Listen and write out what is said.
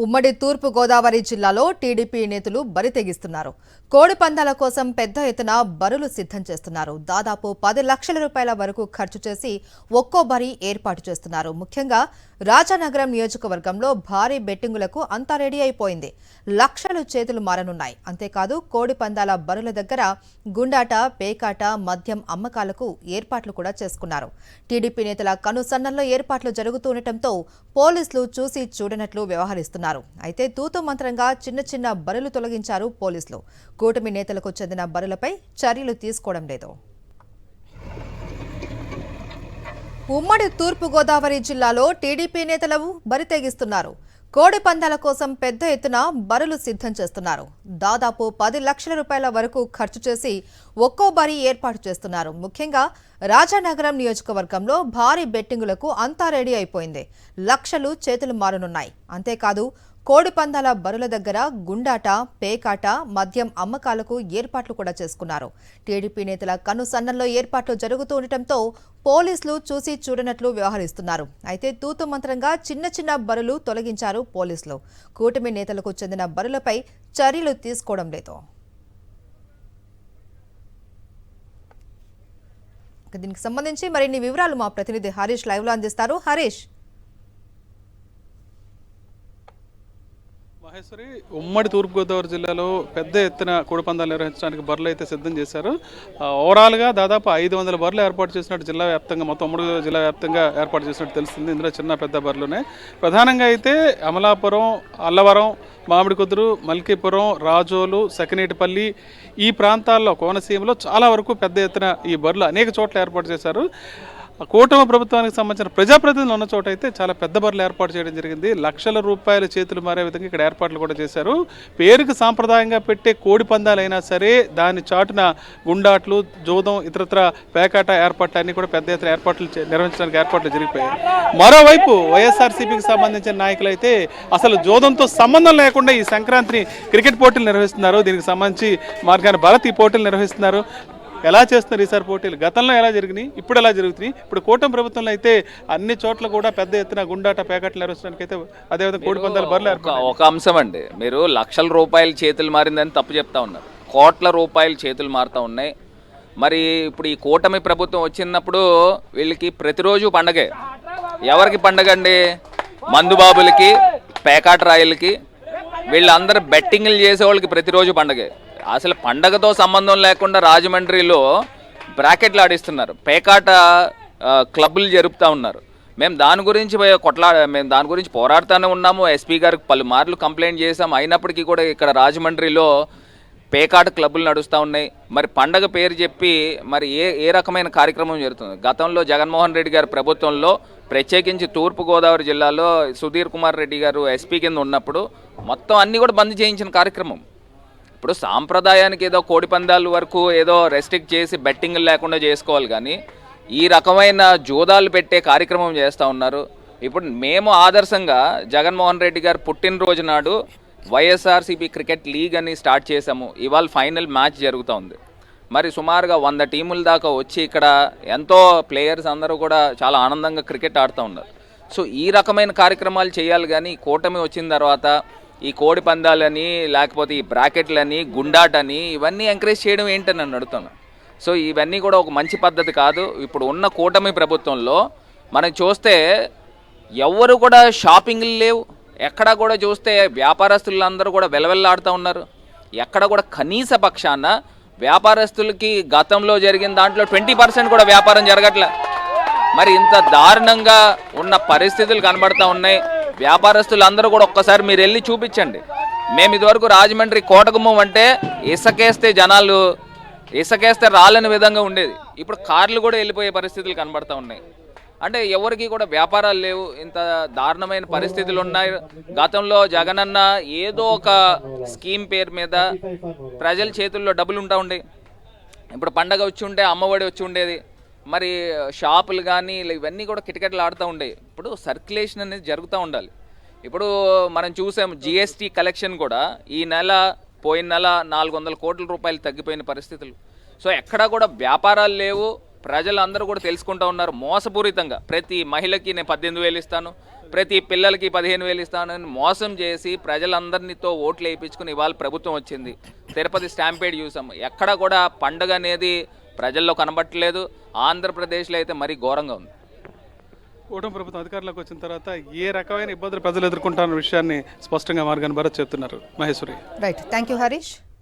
ఉమ్మడి తూర్పు గోదావరి జిల్లాలో టీడీపీ నేతలు బరి తెగిస్తున్నారు. కోడి పందాల కోసం పెద్ద ఎత్తున బరులు సిద్ధం చేస్తున్నారు. దాదాపు 10 లక్షల రూపాయల వరకు ఖర్చు చేసి ఒక్కో బరి ఏర్పాటు చేస్తున్నారు. ముఖ్యంగా రాజానగరం నియోజకవర్గంలో భారీ బెట్టింగులకు అంతా రెడీ అయిపోయింది. లక్షలు చేతులు మారనున్నాయి. అంతేకాదు కోడి పందాల బరుల దగ్గర గుండాట, పేకాట, మద్యం అమ్మకాలకు ఏర్పాట్లు కూడా చేసుకున్నారు. టీడీపీ నేతల కనుసన్నల్లో ఏర్పాట్లు జరుగుతుండటంతో పోలీసులు చూసి చూడనట్లు వ్యవహరిస్తున్నారు. అయితే తూతు మంత్రంగా చిన్న చిన్న బరులు తొలగించారు పోలీసులు. కూటమి నేతలకు చెందిన బరులపై చర్యలు తీసుకోవడం లేదు. ఉమ్మడి తూర్పు గోదావరి జిల్లాలో టీడీపీ నేతలు బరితెగిస్తున్నారు. కోడి పందాల కోసం పెద్ద ఎత్తున బరులు సిద్ధం చేస్తున్నారు. దాదాపు 10 లక్షల రూపాయల వరకు ఖర్చు చేసి ఒక్కో బరి ఏర్పాటు చేస్తున్నారు. ముఖ్యంగా రాజానగరం నియోజకవర్గంలో భారీ బెట్టింగులకు అంతా రెడీ అయిపోయింది. లక్షలు చేతులు మారనున్నాయి. అంతేకాదు కోడి పందాల బరుల దగ్గర గుండాట, పేకాట, మద్యం అమ్మకాలకు ఏర్పాట్లు కూడా చేసుకున్నారు. టీడీపీ నేతల కనుసన్నల్లో ఏర్పాట్లు జరుగుతూ ఉండటంతో పోలీసులు చూసి చూడనట్లు వ్యవహరిస్తున్నారు. అయితే తూతు మంత్రంగా చిన్న చిన్న బరులు తొలగించారు పోలీసులు. కూటమి నేతలకు చెందిన బరులపై చర్యలు తీసుకోవడం లేదు. దీనికి సంబంధించి మరిన్ని వివరాలు మా ప్రతినిధి హరీష్ లైవ్ లో అందిస్తారు. హరీష్, మహేశ్వరి, ఉమ్మడి తూర్పుగోదావరి జిల్లాలో పెద్ద ఎత్తున కోడి పందాలు నిర్వహించడానికి బర్రెలు అయితే సిద్ధం చేశారు. ఓవరాల్గా దాదాపు 500 బర్రెలు ఏర్పాటు చేసినట్టు జిల్లా వ్యాప్తంగా, మొత్తం ఉమ్మడి జిల్లా వ్యాప్తంగా ఏర్పాటు చేసినట్టు తెలుస్తుంది. ఇందులో చిన్న పెద్ద బర్రెలునే. ప్రధానంగా అయితే అమలాపురం, అల్లవరం, మామిడికుదురు, మల్కీపురం, రాజోలు, సకినేటిపల్లి ఈ ప్రాంతాల్లో, కోనసీమలో చాలా వరకు పెద్ద ఎత్తున ఈ బర్రెలు అనేక చోట్ల ఏర్పాటు చేశారు. కూటమి ప్రభుత్వానికి సంబంధించిన ప్రజాప్రతినిధులు ఉన్న చోట అయితే చాలా పెద్ద బర్రెలు ఏర్పాటు చేయడం జరిగింది. లక్షల రూపాయల చేతులు మారే విధంగా ఇక్కడ ఏర్పాట్లు కూడా చేశారు. పేరుకు సాంప్రదాయంగా పెట్టే కోడి పందాలైనా సరే దాని చాటున గుండాట్లు, జోదం, ఇతరత్ర పేకాట ఏర్పాట్లు అన్ని కూడా పెద్ద ఎత్తున ఏర్పాట్లు నిర్వహించడానికి ఏర్పాట్లు జరిగిపోయాయి. మరోవైపు వైఎస్ఆర్సీపీకి సంబంధించిన నాయకులు అయితే అసలు జోదంతో సంబంధం లేకుండా ఈ సంక్రాంతిని క్రికెట్ పోటీలు నిర్వహిస్తున్నారు. దీనికి సంబంధించి మార్గాన్ని భారత్ ఈ పోటీలు నిర్వహిస్తున్నారు. ఎలా చేస్తున్నారు ఈసారి పోటీలు? గతంలో ఎలా జరిగినాయి, ఇప్పుడు ఎలా జరుగుతున్నాయి? ఇప్పుడు కూటమి ప్రభుత్వంలో అయితే అన్ని చోట్ల కూడా పెద్ద ఎత్తున గుండాట, పేకట్లు నిర్వహించడానికి అయితే అదేవిధంగా కోడి పందాల బర్రెలు ఒక అంశం అండి. మీరు లక్షల రూపాయలు చేతులు మారిందని తప్పు చెప్తా ఉన్నారు. కోట్ల రూపాయలు చేతులు మారుతూ ఉన్నాయి. మరి ఇప్పుడు ఈ కూటమి ప్రభుత్వం వచ్చినప్పుడు వీళ్ళకి ప్రతిరోజు పండగే. ఎవరికి పండగ అండి? మందుబాబులకి, పేకాట రాయలకి, వీళ్ళందరూ బెట్టింగ్లు చేసే వాళ్ళకి ప్రతిరోజు పండగే. అసలు పండగతో సంబంధం లేకుండా రాజమండ్రిలో బ్రాకెట్లు ఆడిస్తున్నారు, పేకాట క్లబ్బులు జరుపుతూ ఉన్నారు. మేము దాని గురించి పోరాడుతూనే ఉన్నాము. ఎస్పీ గారికి పలుమార్లు కంప్లైంట్ చేసాం. అయినప్పటికీ కూడా ఇక్కడ రాజమండ్రిలో పేకాట క్లబ్బులు నడుస్తూ ఉన్నాయి. మరి పండగ పేరు చెప్పి మరి ఏ రకమైన కార్యక్రమం జరుగుతుంది? గతంలో జగన్మోహన్ రెడ్డి గారి ప్రభుత్వంలో, ప్రత్యేకించి తూర్పుగోదావరి జిల్లాలో సుధీర్ కుమార్ రెడ్డి గారు ఎస్పీ కింద ఉన్నప్పుడు మొత్తం అన్నీ కూడా బంద్ చేయించిన కార్యక్రమం. ఇప్పుడు సాంప్రదాయానికి ఏదో కోడి పందాల వరకు ఏదో రెస్ట్రిక్ట్ చేసి బెట్టింగ్లు లేకుండా చేసుకోవాలి, కానీ ఈ రకమైన జోదాలు పెట్టే కార్యక్రమం చేస్తూ ఉన్నారు. ఇప్పుడు మేము ఆదర్శంగా జగన్మోహన్ రెడ్డి గారు పుట్టినరోజు నాడు వైఎస్ఆర్సీపీ క్రికెట్ లీగ్ అని స్టార్ట్ చేశాము. ఇవాళ ఫైనల్ మ్యాచ్ జరుగుతూ ఉంది. మరి సుమారుగా 100 టీముల దాకా వచ్చి ఇక్కడ ఎంతో ప్లేయర్స్ అందరూ కూడా చాలా ఆనందంగా క్రికెట్ ఆడుతూ ఉన్నారు. సో ఈ రకమైన కార్యక్రమాలు చేయాలి, కానీ కూటమి వచ్చిన తర్వాత ఈ కోడి పందాలని, లేకపోతే ఈ బ్రాకెట్లని, గుండాటని ఇవన్నీ ఎంకరేజ్ చేయడం ఏంటని నన్ను అడుగుతున్నాను. సో ఇవన్నీ కూడా ఒక మంచి పద్ధతి కాదు. ఇప్పుడు ఉన్న కూటమి ప్రభుత్వంలో మనం చూస్తే ఎవరు కూడా షాపింగ్లు లేవు. ఎక్కడ కూడా చూస్తే వ్యాపారస్తులందరూ కూడా వెలవెల్లాడుతూ ఉన్నారు. ఎక్కడ కూడా కనీస పక్షాన వ్యాపారస్తులకి గతంలో జరిగిన దాంట్లో 20% కూడా వ్యాపారం జరగట్లే. మరి ఇంత దారుణంగా ఉన్న పరిస్థితులు కనబడుతూ ఉన్నాయి. వ్యాపారస్తులు అందరూ కూడా ఒక్కసారి మీరు వెళ్ళి చూపించండి. మేము ఇదివరకు రాజమండ్రి కోటగుమ్మం అంటే ఇసుకేస్తే రాలని విధంగా ఉండేది. ఇప్పుడు కార్లు కూడా వెళ్ళిపోయే పరిస్థితులు కనబడుతూ ఉన్నాయి. అంటే ఎవరికి కూడా వ్యాపారాలు లేవు. ఇంత దారుణమైన పరిస్థితులు ఉన్నాయి. గతంలో జగనన్న ఏదో ఒక స్కీమ్ పేరు మీద ప్రజల చేతుల్లో డబ్బులు ఉంటా ఉండే. ఇప్పుడు పండగ వచ్చి ఉంటే అమ్మఒడి వచ్చి ఉండేది. మరి షాపులు కానీ ఇవన్నీ కూడా కిటకిటలు ఆడుతూ ఉండేవి. ఇప్పుడు సర్క్యులేషన్ అనేది జరుగుతూ ఉండాలి. ఇప్పుడు మనం చూసాం జిఎస్టీ కలెక్షన్ కూడా పోయిన నెల 400 కోట్ల రూపాయలు తగ్గిపోయిన పరిస్థితులు. సో ఎక్కడా కూడా వ్యాపారాలు లేవు. ప్రజలందరూ కూడా తెలుసుకుంటూ ఉన్నారు మోసపూరితంగా. ప్రతి మహిళకి నేను 18,000 ఇస్తాను, ప్రతి పిల్లలకి 15,000 ఇస్తాను అని మోసం చేసి ప్రజలందరితో ఓట్లు వేయించుకుని ఇవాళ ప్రభుత్వం వచ్చింది. తిరుపతి స్టాంపేడ్ చూసాం, ఎక్కడ కూడా పండుగ అనేది ప్రజల్లో కనబట్టలేదు. ఆంధ్రప్రదేశ్లో అయితే మరీ ఘోరంగా ఉంది. కూటమి ప్రభుత్వం అధికారంలోకి వచ్చిన తర్వాత ఏ రకమైన ఇబ్బందులు ప్రజలు ఎదుర్కొంటారన్న విషయాన్ని స్పష్టంగా మార్గాన్ని భరత్ చెప్తున్నారు. Maheshwari. Right, thank you Harish.